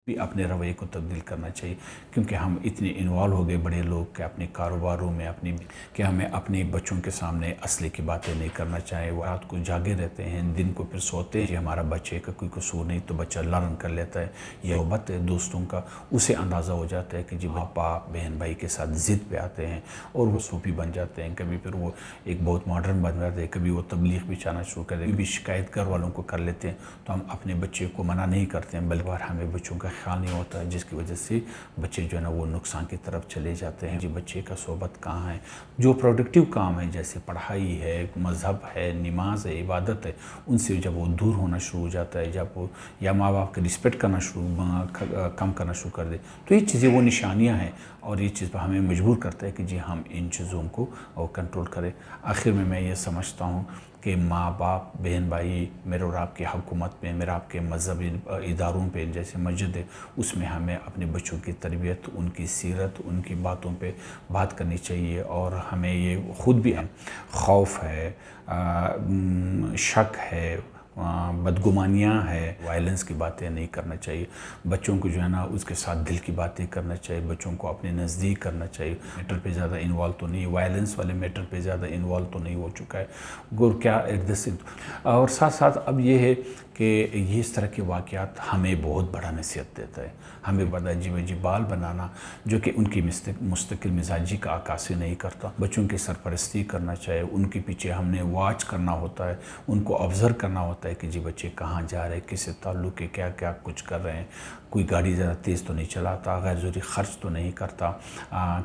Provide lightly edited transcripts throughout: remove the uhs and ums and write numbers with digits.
بھی اپنے رویے کو تبدیل کرنا چاہیے، کیونکہ ہم اتنے انوالو ہو گئے بڑے لوگ کہ اپنے کاروباروں میں کہ ہمیں اپنے بچوں کے سامنے اصلی کی باتیں نہیں کرنا چاہیے۔ وہ رات کو جاگے رہتے ہیں، دن کو پھر سوتے ہیں، ہمارا بچے کا کوئی قصور نہیں تو بچہ لرن کر لیتا ہے، یہ صحبت ہے دوستوں کا، اسے اندازہ ہو جاتا ہے کہ جی پاپا بہن بھائی کے ساتھ ضد پہ آتے ہیں اور وہ صوفی بن جاتے ہیں، کبھی پھر وہ ایک بہت ماڈرن بن جاتے ہیں، کبھی وہ تبلیغ بھی چاہنا شروع کر دیتے ہیں، بھی شکایت گھر والوں کو کر لیتے ہیں۔ تو ہم اپنے بچے کو منع نہیں کرتے ہیں، بلکہ ہمیں بچوں کا خیال نہیں ہوتا ہے، جس کی وجہ سے بچے جو ہے نا وہ نقصان کی طرف چلے جاتے ہیں۔ جی بچے کا صحبت کہاں ہے، جو پروڈکٹیو کام ہے جیسے پڑھائی ہے، مذہب ہے، نماز ہے، عبادت ہے، ان سے جب وہ دور ہونا شروع ہو جاتا ہے، جب وہ یا ماں باپ کا رسپیکٹ کرنا کم کرنا شروع کر دے، تو یہ چیزیں وہ نشانیاں ہیں اور یہ چیز پر ہمیں مجبور کرتا ہے کہ جی ہم ان چیزوں کو کنٹرول کریں۔ آخر میں یہ سمجھتا ہوں کہ ماں باپ، بہن بھائی، میرے اور آپ کی حکومت میں، میرے آپ کے مذہبی اداروں پہ جیسے مسجد ہے، اس میں ہمیں اپنے بچوں کی تربیت، ان کی سیرت، ان کی باتوں پہ بات کرنی چاہیے، اور ہمیں یہ خود بھی خوف ہے، شک ہے، بدگمانیاں ہے، وائلنس کی باتیں نہیں کرنا چاہیے۔ بچوں کو جو ہے نا اس کے ساتھ دل کی باتیں کرنا چاہیے، بچوں کو اپنے نزدیک کرنا چاہیے۔ میٹر پہ زیادہ انوالو تو نہیں، وائلنس والے میٹر پہ زیادہ انوالو تو نہیں ہو چکا ہے، گر کیا اور ساتھ ساتھ اب یہ ہے کہ یہ اس طرح کے واقعات ہمیں بہت بڑا نصیحت دیتا ہے۔ ہمیں بڑا جی بال بنانا جو کہ ان کی مستقل مزاجی کا عکاسی نہیں کرتا، بچوں کی سرپرستی کرنا چاہیے، ان کے پیچھے ہم نے واچ کرنا ہوتا ہے، ان کو آبزرو کرنا ہوتا ہے کہ جی بچے کہاں جا رہے ہیں، کس سے تعلق ہے، کیا کیا کچھ کر رہے ہیں، کوئی گاڑی زیادہ تیز تو نہیں چلاتا، غیر ضروری خرچ تو نہیں کرتا،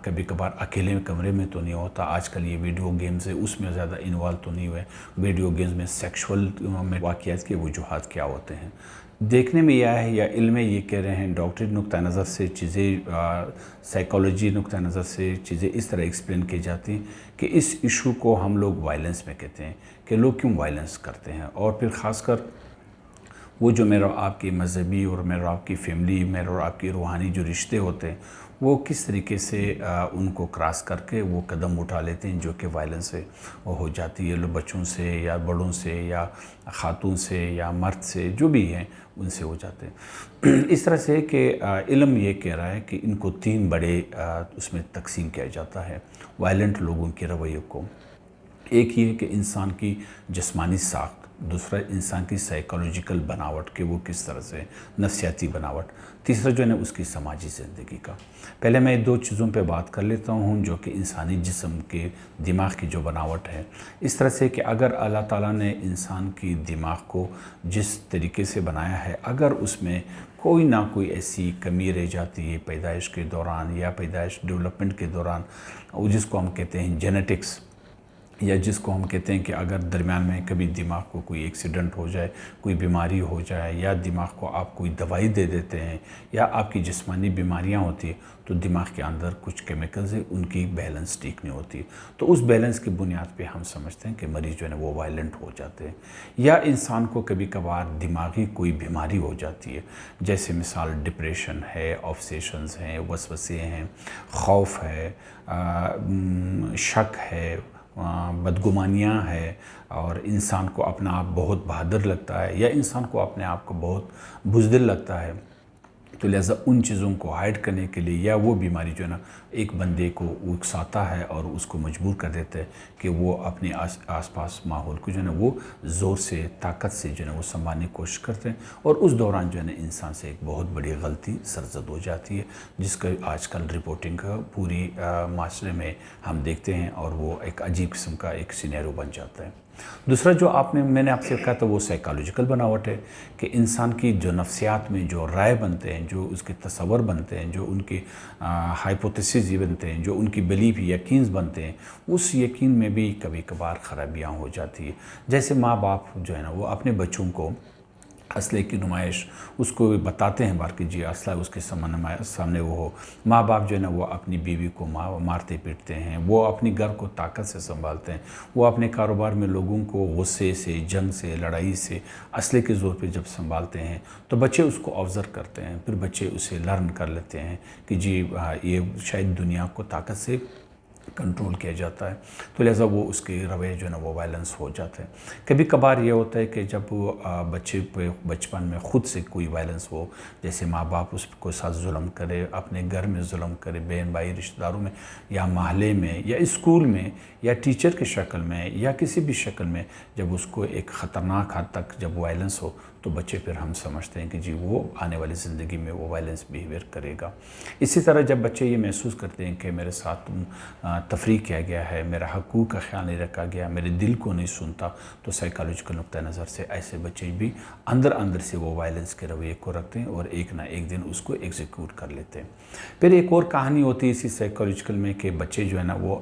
کبھی کبھار اکیلے کمرے میں تو نہیں ہوتا، آج کل یہ ویڈیو گیمز ہے اس میں زیادہ انوالو تو نہیں ہوئے، ویڈیو گیمز میں سیکشول واقعات کے وجوہات کیا ہوتے ہیں۔ دیکھنے میں یہ ہے یا علم میں یہ کہہ رہے ہیں، ڈاکٹری نقطہ نظر سے چیزیں، سائیکالوجی نقطہ نظر سے چیزیں اس طرح ایکسپلین کی جاتی ہیں کہ اس ایشو کو ہم لوگ وائلنس میں کہتے ہیں، کہ لوگ کیوں وائلنس کرتے ہیں، اور پھر خاص کر وہ جو میرا آپ کی مذہبی اور میرا آپ کی فیملی، میرا اور آپ کی روحانی جو رشتے ہوتے ہیں، وہ کس طریقے سے ان کو کراس کر کے وہ قدم اٹھا لیتے ہیں جو کہ وائلنس سے ہو جاتی ہے، بچوں سے یا بڑوں سے یا خاتون سے یا مرد سے، جو بھی ہیں ان سے ہو جاتے ہیں۔ اس طرح سے کہ علم یہ کہہ رہا ہے کہ ان کو 3 بڑے اس میں تقسیم کیا جاتا ہے وائلنٹ لوگوں کے رویے کو۔ ایک یہ ہے کہ انسان کی جسمانی ساخت، دوسرا انسان کی سائیکالوجیکل بناوٹ کہ وہ کس طرح سے نفسیاتی بناوٹ، تیسرا جو ہے نا اس کی سماجی زندگی کا۔ پہلے میں 2 چیزوں پہ بات کر لیتا ہوں جو کہ انسانی جسم کے دماغ کی جو بناوٹ ہے، اس طرح سے کہ اگر اللہ تعالیٰ نے انسان کی دماغ کو جس طریقے سے بنایا ہے، اگر اس میں کوئی نہ کوئی ایسی کمی رہ جاتی ہے پیدائش کے دوران یا پیدائش ڈیولپمنٹ کے دوران، جس کو ہم کہتے ہیں جینیٹکس، یا جس کو ہم کہتے ہیں کہ اگر درمیان میں کبھی دماغ کو کوئی ایکسیڈنٹ ہو جائے، کوئی بیماری ہو جائے، یا دماغ کو آپ کوئی دوائی دے دیتے ہیں، یا آپ کی جسمانی بیماریاں ہوتی ہیں، تو دماغ کے اندر کچھ کیمیکلز ہیں، ان کی بیلنس ٹھیک نہیں ہوتی، تو اس بیلنس کی بنیاد پہ ہم سمجھتے ہیں کہ مریض جو ہے وہ وائلنٹ ہو جاتے ہیں، یا انسان کو کبھی کبھار دماغی کوئی بیماری ہو جاتی ہے، جیسے مثال ڈپریشن ہے، آبسیشنز ہیں، وسوسے ہیں، خوف ہے، شک ہے، بدگمانیاں ہے، اور انسان کو اپنا آپ بہت بہادر لگتا ہے، یا انسان کو اپنے آپ کو بہت بزدل لگتا ہے، تو لہٰذا ان چیزوں کو ہائیڈ کرنے کے لیے، یا وہ بیماری جو ہے نا ایک بندے کو اکساتا ہے اور اس کو مجبور کر دیتا ہے کہ وہ اپنے آس پاس ماحول کو جو ہے نا وہ زور سے، طاقت سے جو ہے نا وہ سنبھالنے کی کوشش کرتے ہیں، اور اس دوران جو ہے نا انسان سے ایک بہت بڑی غلطی سرزد ہو جاتی ہے، جس کا آج کل رپورٹنگ کا پوری معاشرے میں ہم دیکھتے ہیں، اور وہ ایک عجیب قسم کا ایک سینیرو بن جاتا ہے۔ دوسرا جو میں نے آپ سے کہا تھا وہ سائیکالوجیکل بناوٹ ہے، کہ انسان کی جو نفسیات میں جو رائے بنتے ہیں، جو اس کے تصور بنتے ہیں، جو ان کے ہائپوتھیسز بنتے ہیں، جو ان کی بلیف یقینز بنتے ہیں، اس یقین میں بھی کبھی کبھار خرابیاں ہو جاتی ہیں۔ جیسے ماں باپ جو ہے نا وہ اپنے بچوں کو اسلحے کی نمائش اس کو بتاتے ہیں بار کہ جی اسلحہ اس کے سامنے وہ ہو، ماں باپ جو ہے نا وہ اپنی بیوی کو مارتے پیٹتے ہیں، وہ اپنی گھر کو طاقت سے سنبھالتے ہیں، وہ اپنے کاروبار میں لوگوں کو غصے سے، جنگ سے، لڑائی سے، اسلحے کے زور پہ جب سنبھالتے ہیں، تو بچے اس کو آبزرو کرتے ہیں، پھر بچے اسے لرن کر لیتے ہیں کہ جی یہ شاید دنیا کو طاقت سے کنٹرول کیا جاتا ہے، تو لہٰذا وہ اس کے رویے جو ہے نا وہ وائلنس ہو جاتے ہیں۔ کبھی کبھار یہ ہوتا ہے کہ جب وہ بچے پہ بچپن میں خود سے کوئی وائلنس ہو، جیسے ماں باپ اس کو ساتھ ظلم کرے، اپنے گھر میں ظلم کرے، بہن بھائی رشتہ داروں میں یا محلے میں یا اسکول میں یا ٹیچر کی شکل میں یا کسی بھی شکل میں، جب اس کو ایک خطرناک حد تک جب وائلنس ہو تو بچے پھر ہم سمجھتے ہیں کہ جی وہ آنے والی زندگی میں وہ وائلنس بیہیویئر کرے گا۔ اسی طرح جب بچے یہ محسوس کرتے ہیں کہ میرے ساتھ تفریق کیا گیا ہے، میرا حقوق کا خیال نہیں رکھا گیا، میرے دل کو نہیں سنتا، تو سائیکالوجیکل نقطہ نظر سے ایسے بچے بھی اندر سے وہ وائلنس کے رویے کو رکھتے ہیں اور ایک نہ ایک دن اس کو ایگزیکیوٹ کر لیتے ہیں۔ پھر ایک اور کہانی ہوتی ہے اسی سائیکالوجیکل میں کہ بچے جو ہے نا وہ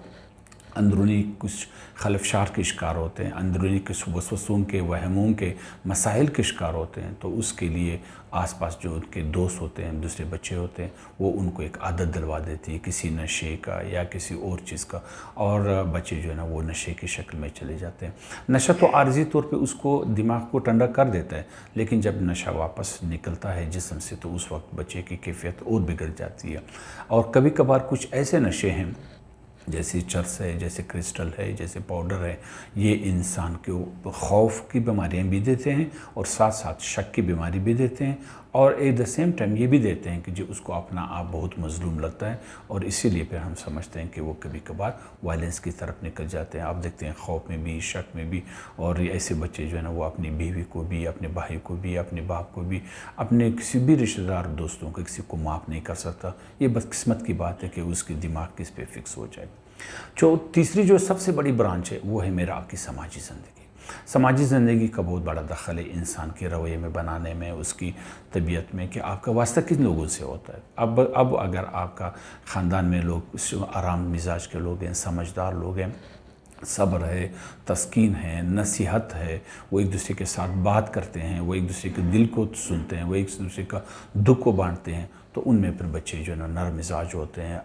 اندرونی کچھ خلفشار کے شکار ہوتے ہیں، اندرونی کچھ وسوسوں کے، وہموں کے، مسائل کے شکار ہوتے ہیں، تو اس کے لیے آس پاس جو ان کے دوست ہوتے ہیں، دوسرے بچے ہوتے ہیں، وہ ان کو ایک عادت دلوا دیتی ہے کسی نشے کا یا کسی اور چیز کا، اور بچے جو ہے نا وہ نشے کی شکل میں چلے جاتے ہیں۔ نشہ تو عارضی طور پہ اس کو دماغ کو ٹھنڈا کر دیتا ہے، لیکن جب نشہ واپس نکلتا ہے جسم سے تو اس وقت بچے کی کیفیت اور بگڑ جاتی ہے۔ اور کبھی کبھار کچھ ایسے نشے ہیں جیسے چرس ہے، جیسے کرسٹل ہے، جیسے پاؤڈر ہے، یہ انسان کو خوف کی بیماریاں بھی دیتے ہیں اور ساتھ ساتھ شک کی بیماری بھی دیتے ہیں، اور ایٹ دا سیم ٹائم یہ بھی دیتے ہیں کہ جو اس کو اپنا آپ بہت مظلوم لگتا ہے، اور اسی لیے پھر ہم سمجھتے ہیں کہ وہ کبھی کبھار وائلنس کی طرف نکل جاتے ہیں۔ آپ دیکھتے ہیں خوف میں بھی، شک میں بھی، اور ایسے بچے جو ہے نا وہ اپنی بیوی کو بھی، اپنے بھائی کو بھی، اپنے باپ کو بھی، اپنے کسی بھی رشتہ دار دوستوں کو کسی کو معاف نہیں کر سکتا۔ یہ بدقسمت کی بات ہے کہ اس کی دماغ کس پہ فکس ہو جائے۔ تیسری جو سب سے بڑی برانچ ہے وہ ہے میرا آپ کی سماجی زندگی۔ سماجی زندگی کا بہت بڑا دخل ہے انسان کے رویے میں بنانے میں، اس کی طبیعت میں، کہ آپ کا واسطہ کن لوگوں سے ہوتا ہے۔ اب اگر آپ کا خاندان میں لوگ آرام مزاج کے لوگ ہیں، سمجھدار لوگ ہیں، صبر ہے، تسکین ہے، نصیحت ہے، وہ ایک دوسرے کے ساتھ بات کرتے ہیں، وہ ایک دوسرے کے دل کو سنتے ہیں، وہ ایک دوسرے کا دکھ کو بانٹتے ہیں، تو ان میں پھر بچے جو ہے نا نرم مزاج ہوتے ہیں،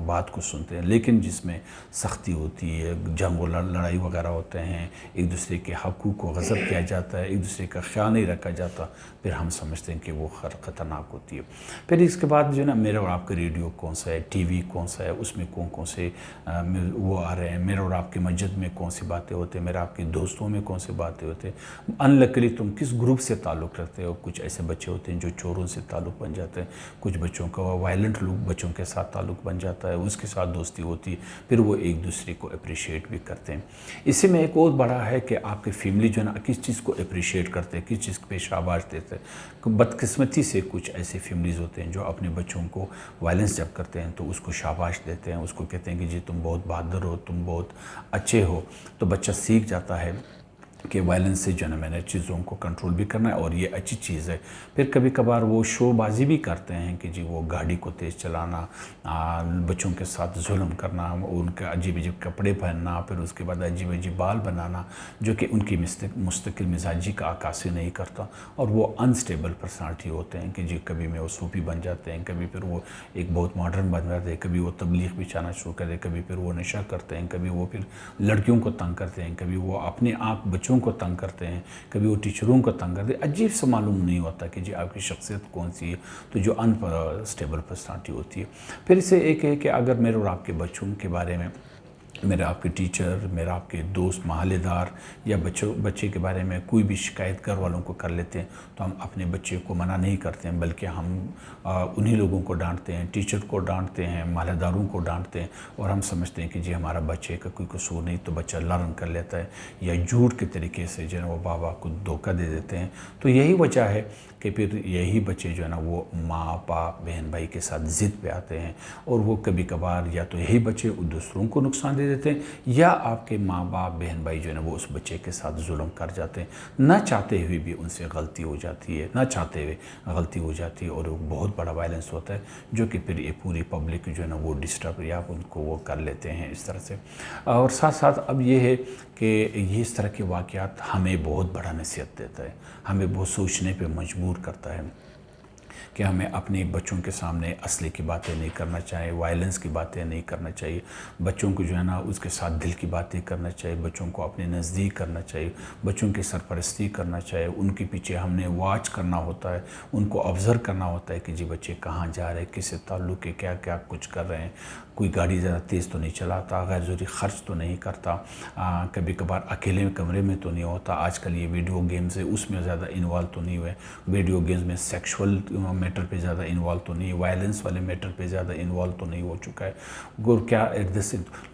بات کو سنتے ہیں۔ لیکن جس میں سختی ہوتی ہے، جنگ و لڑائی وغیرہ ہوتے ہیں، ایک دوسرے کے حقوق کو غصب کیا جاتا ہے، ایک دوسرے کا خیال نہیں رکھا جاتا، پھر ہم سمجھتے ہیں کہ وہ خطرناک ہوتی ہے۔ پھر اس کے بعد جو ہے نا میرا اور آپ کا ریڈیو کون سا ہے، ٹی وی کون سا ہے، اس میں کون سے وہ آ رہے ہیں، میرا اور آپ کے مسجد میں کون سی باتیں ہوتے ہیں، میرا آپ کے دوستوں میں کون سی باتیں ہوتے ہیں، انلکلی تم کس گروپ سے تعلق رکھتے ہو۔ کچھ ایسے بچے ہوتے ہیں جو چوروں سے تعلق بن جاتے ہیں، کچھ بچوں کا وائلنٹ لوگ بچوں کے ساتھ تعلق بن جاتا ہے، اس کے ساتھ دوستی ہوتی ہے، پھر وہ ایک دوسرے کو اپریشیٹ بھی کرتے ہیں۔ اسی میں ایک اور بڑا ہے کہ آپ کی فیملی جو ہے نا کس چیز کو اپریشیٹ کرتے ہیں، کس چیز پہ شاباش دیتے ہیں۔ بدقسمتی سے کچھ ایسے فیملیز ہوتے ہیں جو اپنے بچوں کو وائلنس جب کرتے ہیں تو اس کو شاباش دیتے ہیں، اس کو کہتے ہیں کہ جی تم بہت بہادر ہو، تم بہت اچھے ہو، تو بچہ سیکھ جاتا ہے کہ وائلنس سے جو ہے نا میں نے چیزوں کو کنٹرول بھی کرنا ہے اور یہ اچھی چیز ہے۔ پھر کبھی کبھار وہ شو بازی بھی کرتے ہیں کہ جی وہ گاڑی کو تیز چلانا، بچوں کے ساتھ ظلم کرنا، ان کے عجیب عجیب کپڑے پہننا، پھر اس کے بعد عجیب عجیب بال بنانا، جو کہ ان کی مستقل مزاجی کا عکاسی نہیں کرتا، اور وہ انسٹیبل پرسنالٹی ہوتے ہیں کہ جی کبھی میں وہ صوفی بن جاتے ہیں، کبھی پھر وہ ایک بہت ماڈرن بن جاتے ہیں، کبھی وہ تبلیغ بچھانا شروع کرتے ہیں، کبھی پھر وہ نشہ کرتے ہیں، کبھی وہ پھر لڑکیوں کو تنگ کرتے ہیں، کبھی وہ اپنے آپ بچوں کو تنگ کرتے ہیں، کبھی وہ ٹیچروں کو تنگ کرتے ہیں۔ عجیب سے معلوم نہیں ہوتا کہ جی آپ کی شخصیت کون سی ہے، تو جو انسٹیبل پرسنالٹی ہوتی ہے۔ پھر اسے ایک ہے کہ اگر میرے اور آپ کے بچوں کے بارے میں میرا آپ کے ٹیچر، میرا آپ کے دوست، محلے دار یا بچے کے بارے میں کوئی بھی شکایت گھر والوں کو کر لیتے ہیں، تو ہم اپنے بچے کو منع نہیں کرتے ہیں، بلکہ ہم انہی لوگوں کو ڈانٹتے ہیں، ٹیچر کو ڈانٹتے ہیں، محلے داروں کو ڈانٹتے ہیں، اور ہم سمجھتے ہیں کہ جی ہمارا بچے کا کوئی قصور نہیں، تو بچہ لرن کر لیتا ہے، یا جھوٹ کے طریقے سے جو ہے وہ بابا کو دھوکہ دے دیتے ہیں۔ تو یہی وجہ ہے کہ پھر یہی بچے جو ہے نا وہ ماں باپ بہن بھائی کے ساتھ ضد پہ آتے ہیں، اور وہ کبھی کبھار یا تو یہی بچے دوسروں کو نقصان دے دیتے ہیں، یا آپ کے ماں باپ بہن بھائی جو ہے نا وہ اس بچے کے ساتھ ظلم کر جاتے ہیں، نہ چاہتے ہوئے بھی ان سے غلطی ہو جاتی ہے، نہ چاہتے ہوئے غلطی ہو جاتی ہے، اور وہ بہت بڑا وائلنس ہوتا ہے، جو کہ پھر یہ پوری پبلک جو ہے نا وہ ڈسٹرب یا ان کو وہ کر لیتے ہیں اس طرح سے۔ اور ساتھ ساتھ اب یہ ہے کہ یہ اس طرح کے واقعات ہمیں بہت بڑا نصیحت دیتا ہے، ہمیں بہت سوچنے پہ مجبور کرتا ہے کہ ہمیں اپنے بچوں کے سامنے اسلحے کی باتیں نہیں کرنا چاہیے، وائلنس کی باتیں نہیں کرنا چاہیے، بچوں کو جو ہے نا اس کے ساتھ دل کی باتیں کرنا چاہیے، بچوں کو اپنے نزدیک کرنا چاہیے، بچوں کی سرپرستی کرنا چاہیے، ان کے پیچھے ہم نے واچ کرنا ہوتا ہے، ان کو آبزرو کرنا ہوتا ہے کہ جی بچے کہاں جا رہے ہیں، کس سے تعلق ہے، کیا کیا کچھ کر رہے ہیں، کوئی گاڑی زیادہ تیز تو نہیں چلاتا، غیر ضروری خرچ تو نہیں کرتا، کبھی کبھار اکیلے کمرے میں تو نہیں ہوتا۔ آج کل یہ ویڈیو گیمز ہے اس میں زیادہ انوالو تو نہیں ہوئے، ویڈیو گیمز میں سیکشول میٹر پہ زیادہ انوالو تو نہیں، وائلنس والے میٹر پہ زیادہ انوالو تو نہیں ہو چکا ہے، کیا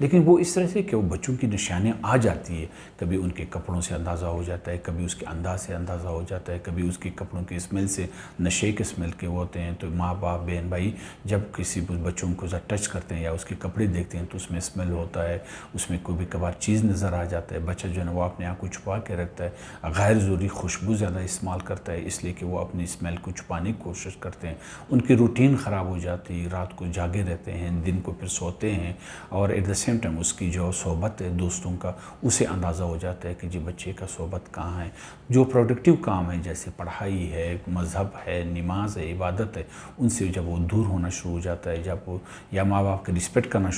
لیکن وہ اس طرح سے کہ وہ بچوں کی نشانیاں آ جاتی ہے، کبھی ان کے کپڑوں سے اندازہ ہو جاتا ہے، کبھی اس کے انداز سے اندازہ ہو جاتا ہے، کبھی اس کے کپڑوں کی اسمیل سے، نشے کے اسمیل کے ہوتے ہیں، تو ماں باپ بہن بھائی جب کسی بچوں کو ٹچ کرتے ہیں یا اس کے کپڑے دیکھتے ہیں تو اس میں اسمیل ہوتا ہے، اس میں کوئی بھی کبھار چیز نظر آ جاتا ہے، بچہ جو ہے نا وہ اپنے آپ کو چھپا کے رکھتا ہے، غیر ضروری خوشبو زیادہ استعمال کرتا ہے اس لیے کہ وہ اپنی اسمیل کو چھپانے کی کوشش کرتے ہیں، ان کی روٹین خراب ہو جاتی ہے، رات کو جاگے رہتے ہیں، دن کو پھر سوتے ہیں، اور ایٹ دا سیم ٹائم اس کی جو صحبت ہے دوستوں کا اسے اندازہ ہو جاتا ہے کہ جی بچے کا صحبت کہاں ہے، جو پروڈکٹیو کام ہے جیسے پڑھائی ہے، مذہب ہے، نماز ہے، عبادت ہے، ان سے جب وہ دور ہونا شروع ہو جاتا ہے، جب وہ یا ماں باپ کا رسپیکٹ کرنا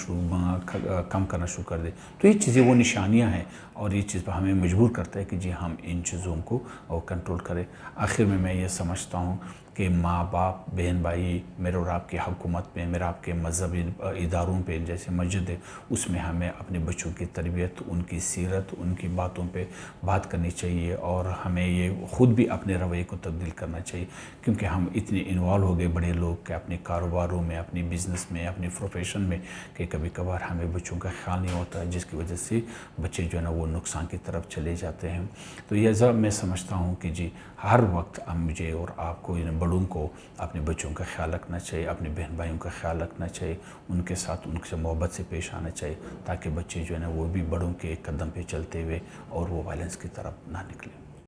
کم کرنا شروع کر دے، تو یہ چیزیں وہ نشانیاں ہیں، اور یہ چیز ہمیں مجبور کرتا ہے کہ جی ہم ان چیزوں کو کنٹرول کریں۔ آخر میں یہ سمجھتا ہوں کہ ماں باپ بہن بھائی میرے اور آپ کی حکومت میں، میرے آپ کے مذہبی اداروں پہ جیسے مسجد ہے اس میں ہمیں اپنے بچوں کی تربیت، ان کی سیرت، ان کی باتوں پہ بات کرنی چاہیے، اور ہمیں یہ خود بھی اپنے رویے کو تبدیل کرنا چاہیے، کیونکہ ہم اتنے انوالو ہو گئے بڑے لوگ کہ اپنے کاروباروں میں، اپنی بزنس میں، اپنی پروفیشن میں، کہ کبھی کبھار ہمیں بچوں کا خیال نہیں ہوتا ہے، جس کی وجہ سے بچے جو ہے نا وہ نقصان کی طرف چلے جاتے ہیں۔ تو یہ میں سمجھتا ہوں کہ جی ہر وقت مجھے اور آپ کو بڑوں کو اپنے بچوں کا خیال رکھنا چاہیے، اپنے بہن بھائیوں کا خیال رکھنا چاہیے، ان کے ساتھ ان سے محبت سے پیش آنا چاہیے، تاکہ بچے جو ہے نا وہ بھی بڑوں کے قدم پہ چلتے ہوئے اور وہ وائلنس کی طرف نہ نکلیں۔